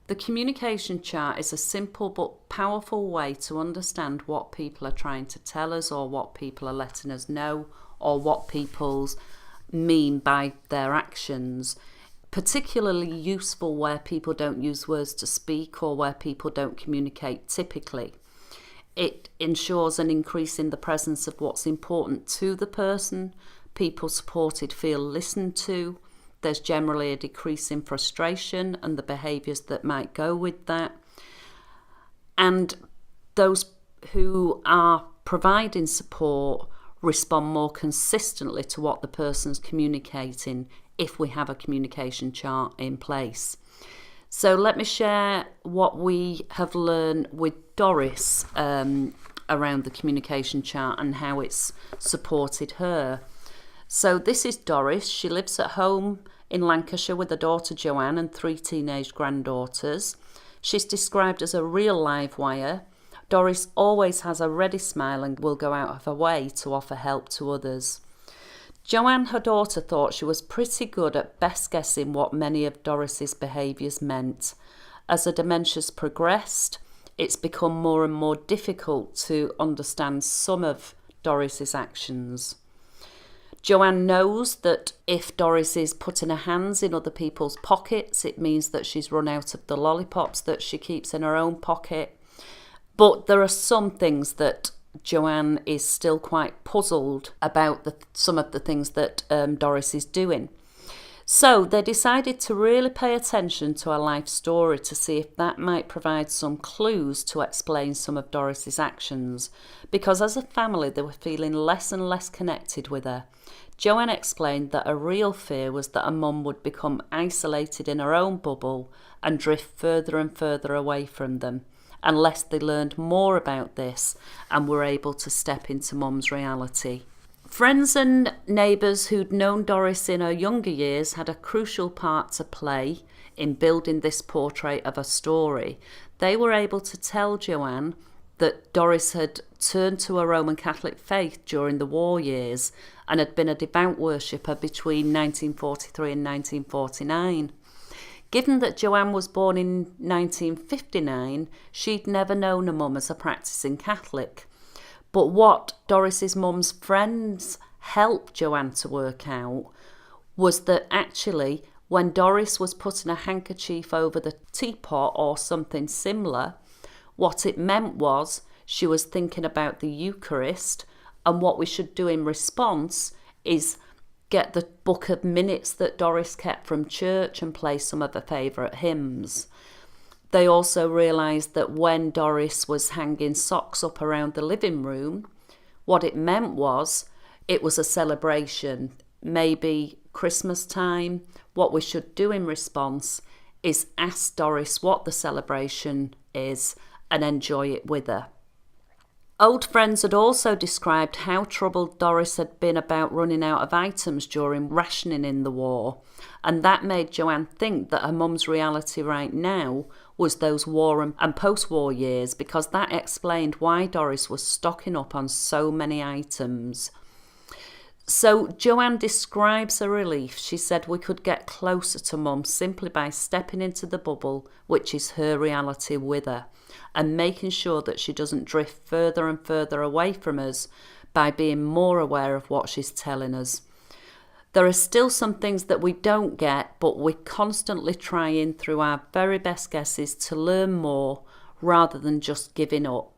The communication chart is a simple but powerful way to understand what people are trying to tell us, or what people are letting us know, or what people mean by their actions. Particularly useful where people don't use words to speak, or where people don't communicate typically. It ensures an increase in the presence of what's important to the person. People supported feel listened to. There's generally a decrease in frustration and the behaviours that might go with that. And those who are providing support respond more consistently to what the person's communicating if we have a communication chart in place. So let me share what we have learned with Doris around the communication chart and how it's supported her. So this is Doris. She lives at home in Lancashire with a daughter Joanne and 3 teenage granddaughters. She's described as a real live wire. Doris always has a ready smile and will go out of her way to offer help to others. Joanne, her daughter, thought she was pretty good at best guessing what many of Doris's behaviours meant. As her dementia's progressed, it's become more and more difficult to understand some of Doris's actions. Joanne knows that if Doris is putting her hands in other people's pockets, it means that she's run out of the lollipops that she keeps in her own pocket. But there are some things that Joanne is still quite puzzled about some of the things that Doris is doing. So they decided to really pay attention to her life story to see if that might provide some clues to explain some of Doris's actions, because as a family they were feeling less and less connected with her. Joanne explained that a real fear was that her mum would become isolated in her own bubble and drift further and further away from them, unless they learned more about this and were able to step into mum's reality. Friends and neighbours who'd known Doris in her younger years had a crucial part to play in building this portrait of her story. They were able to tell Joanne that Doris had turned to her Roman Catholic faith during the war years and had been a devout worshipper between 1943 and 1949. Given that Joanne was born in 1959, she'd never known her mum as a practising Catholic. But what Doris's mum's friends helped Joanne to work out was that actually when Doris was putting a handkerchief over the teapot or something similar, what it meant was she was thinking about the Eucharist, and what we should do in response is get the book of minutes that Doris kept from church and play some of her favourite hymns. They also realised that when Doris was hanging socks up around the living room, what it meant was it was a celebration, maybe Christmas time. What we should do in response is ask Doris what the celebration is and enjoy it with her. Old friends had also described how troubled Doris had been about running out of items during rationing in the war, and that made Joanne think that her mum's reality right now was those war and post-war years, because that explained why Doris was stocking up on so many items. So Joanne describes her relief. She said we could get closer to mum simply by stepping into the bubble, which is her reality, with her, and making sure that she doesn't drift further and further away from us by being more aware of what she's telling us. There are still some things that we don't get, but we're constantly trying through our very best guesses to learn more rather than just giving up.